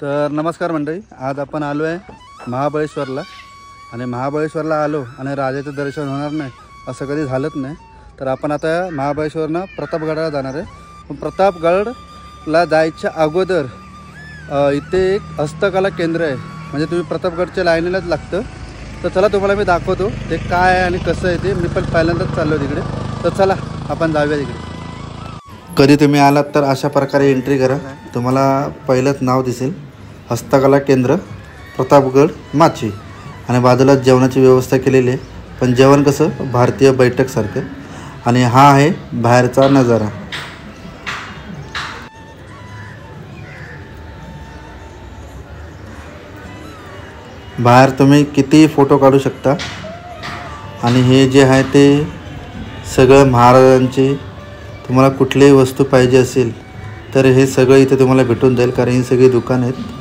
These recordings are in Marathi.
तर नमस्कार मंडळी, आज आपण आलो आहे महाबळेश्वरला. आणि महाबळेश्वरला आलो आणि राजाचं दर्शन होणार नाही असं कधी झालंच नाही. तर आपण आता महाबळेश्वरनं प्रतापगडाला जाणार आहे. पण प्रतापगडला जायच्या अगोदर इथे एक हस्तकला केंद्र आहे. म्हणजे तुम्ही प्रतापगडच्या लाईनीलाच लागतं. तर चला तुम्हाला मी दाखवतो ते काय आहे आणि कसं आहे ते. मी पण पहिल्यांदाच चाललो तिकडे. तर चला आपण जाऊया तिकडे. कधी तुम्ही आलात तर अशा प्रकारे एंट्री करा. तुम्हाला पहिलंच नाव दिसेल, हस्तकला केंद्र प्रतापगड माची. आणि बाजूला जेवणाची व्यवस्था केलेली आहे. पण जेवण कसं भारतीय बैठकसारखं. आणि हा आहे बाहेरचा नजारा. बाहेर तुम्ही किती फोटो काढू शकता. आणि हे जे आहे ते सगळं महाराजांचे, तुम्हाला कुठलीही वस्तू पाहिजे असेल तर हे सगळं इथे तुम्हाला भेटून जाईल, कारण ही सगळी दुकानं आहेत.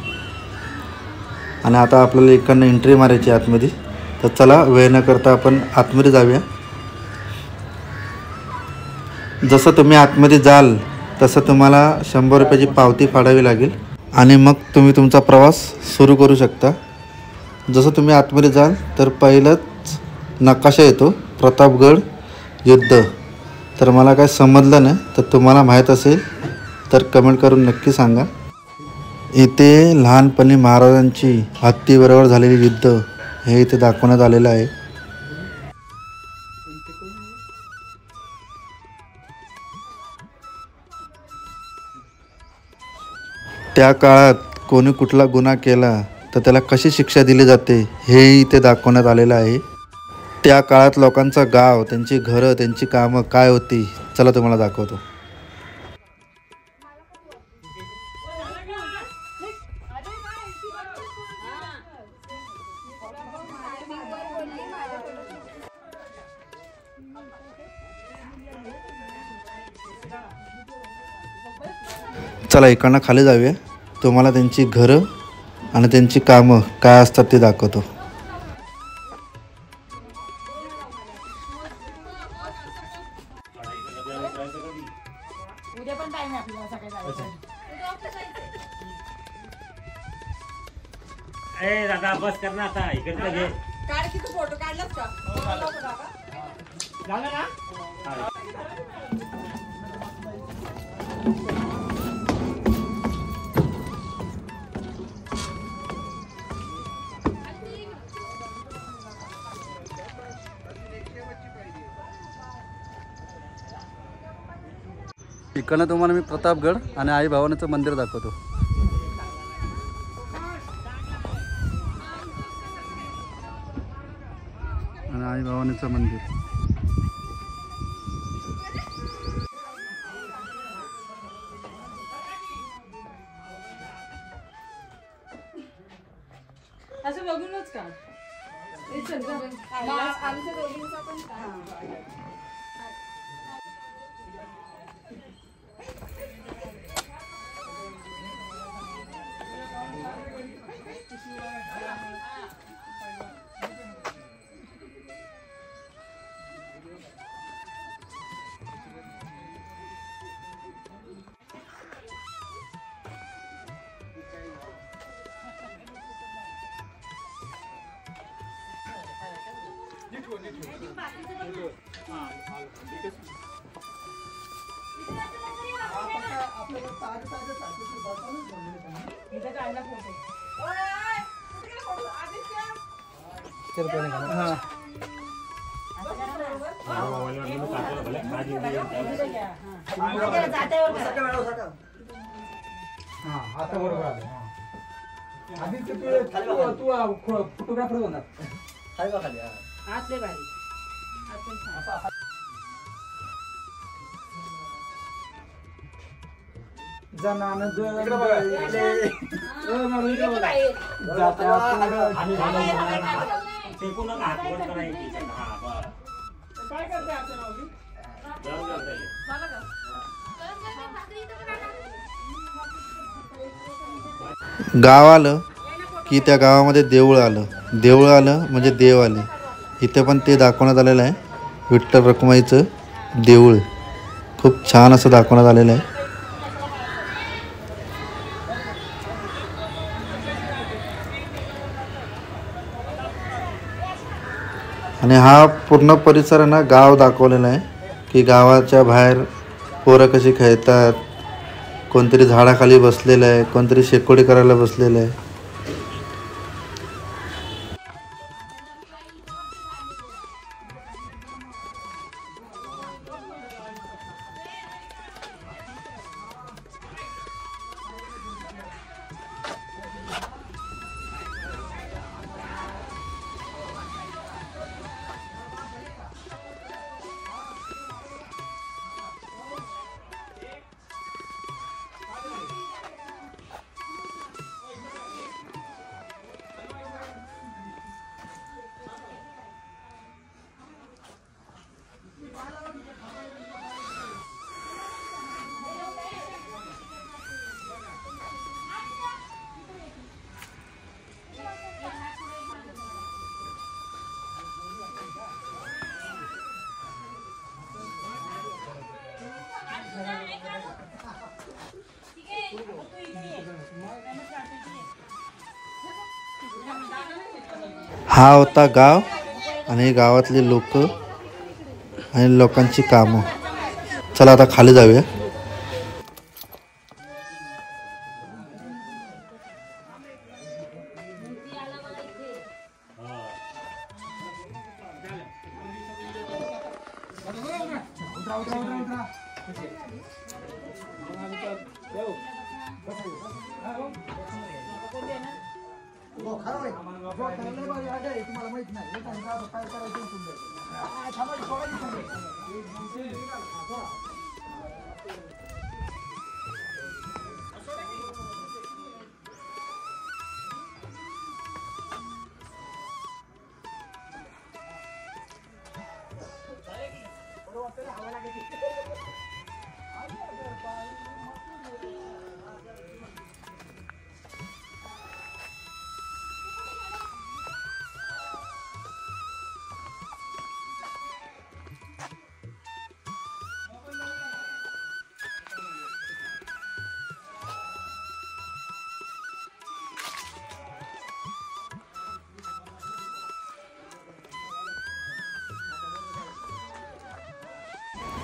आणि आता आपल्याला इकडनं एंट्री मारायची आतमध्ये. तर चला वेळ न करता आपण आतमध्ये जाऊया. जसं तुम्ही आतमध्ये जाल तसं तुम्हाला 100 रुपयाची पावती फाडावी लागेल आणि मग तुम्ही तुमचा प्रवास सुरू करू शकता. जसं तुम्ही आतमध्ये जाल तर पहिलंच नकाशा येतो प्रतापगड युद्ध. तर मला काय समजलं नाही, तर तुम्हाला माहीत असेल तर कमेंट करून नक्की सांगा. इथे लहानपणी महाराजांची हत्तीबरोबर झालेली युद्ध हे इथे दाखवण्यात आलेलं आहे. त्या काळात कोणी कुठला गुन्हा केला तर त्याला कशी शिक्षा दिली जाते हे इथे दाखवण्यात आलेलं आहे. त्या काळात लोकांचं गाव, त्यांची घरं, त्यांची कामं काय होती, चला तुम्हाला दाखवतो. चला इकडनं खाली जाऊया. तुम्हाला त्यांची घरं आणि त्यांची कामं काय असतात ते दाखवतो. उद्या पण टाइम आहे आपल्याला सकाळी जायचं. ए दादा बस कर ना आता, इकडे घे. काढ की तू फोटो काढलास का? झालं ना? इकडनं तुम्हाला मी प्रतापगड आणि आई भवानीचं मंदिर दाखवतो. आणि आई भवानीचं मंदिर. असं बघूनच का? आमच्या दोघींचा पण फोटोग्राफर होणार आतले बारी. गाव आलं की त्या गावामध्ये देऊळ आलं. देऊळ आलं म्हणजे देव आले. इथे पण ते दाखवण्यात आलेलं आहे. विठ्ठल रखुमाईचं देऊळ खूप छान असं दाखवण्यात आलेलं आहे. आणि हा पूर्ण परिसर आहे ना गाव दाखवलेला आहे की गावाच्या बाहेर पोरं कशी खेळतात, कोणतरी झाडाखाली बसलेलं आहे, कोणतरी शेकोडी करायला बसलेलं आहे. हा होता गाव आणि गावातले लोक आणि लोकांची कामं. चला आता खाली जाऊया.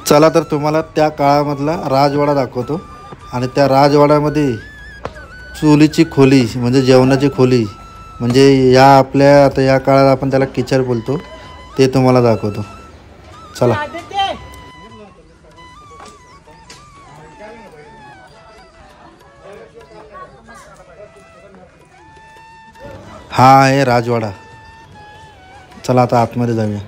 चला तर तुम्हाला त्या काळामधला राजवाडा दाखवतो. आणि त्या राजवाड्यामध्ये चुलीची खोली म्हणजे जेवणाची खोली म्हणजे या आपल्या आता या काळात आपण त्याला किचन बोलतो ते तुम्हाला दाखवतो. चला. हा आहे राजवाडा. चला आता आतमध्ये जाऊया.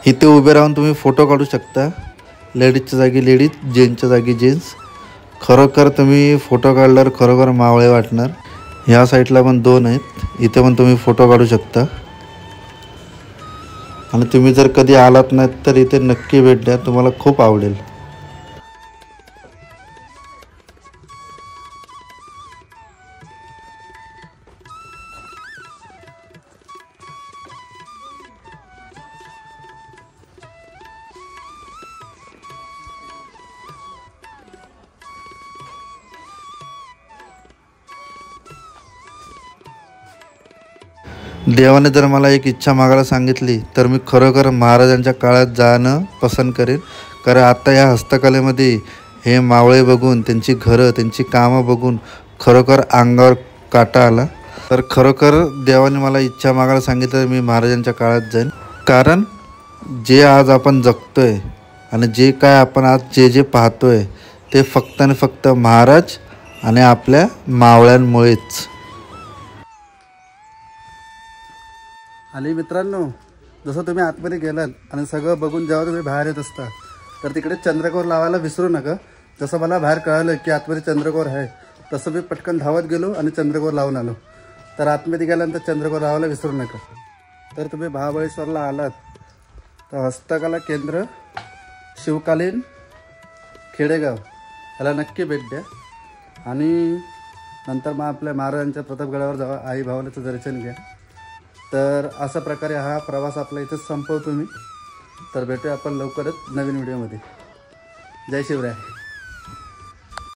इथे उभे राहून तुम्ही फोटो काढू शकता. लेडीजच्या जागी लेडीज, जेंट्सच्या जागी जेंट्स. खरोखर तुम्ही फोटो काढल्यावर खरोखर मावळे वाटणार. ह्या साईडला पण 2 आहेत, इथे पण तुम्ही फोटो काढू शकता. आणि तुम्ही जर कधी आलात नाहीत तर इथे नक्की भेट द्या, तुम्हाला खूप आवडेल. देवाने जर मला एक इच्छा मागायला सांगितली तर मी खरोखर महाराजांच्या काळात जाणं पसंत करेन. कारण आता या हस्तकलेमध्ये हे मावळे बघून, त्यांची घरं, त्यांची कामं बघून खरोखर अंगावर काटा आला. तर खरोखर देवाने मला इच्छा मागायला सांगितलं तर मी महाराजांच्या काळात जाईन. कारण जे आज आपण जगतोय आणि जे काय आपण आज जे पाहतोय ते फक्त आणि फक्त महाराज आणि आपल्या मावळ्यांमुळेच. आणि मित्रांनो, जसं तुम्ही आतमध्ये गेलात आणि सगळं बघून जेव्हा तुम्ही बाहेर येत असता तर तिकडे चंद्रकोर लावायला विसरू नका. जसं मला बाहेर कळालं की आतमध्ये चंद्रकोर आहे तसं मी पटकन धावत गेलो आणि चंद्रकोर लावून आलो. तर आतमध्ये गेल्यानंतर चंद्रकोर लावायला विसरू नका. तर तुम्ही महाबळेश्वरला आलात तर हस्तकला केंद्र शिवकालीन खेडेगाव याला नक्की भेट द्या. आणि नंतर मग आपल्या महाराजांच्या प्रतापगडावर जावा, आई भावनेचं दर्शन घ्या. तर अशा प्रकारे हा प्रवास आपला इथेच संपवतो मी. तर भेटूया आपण लवकरच नवीन व्हिडिओमध्ये. जय शिवराय.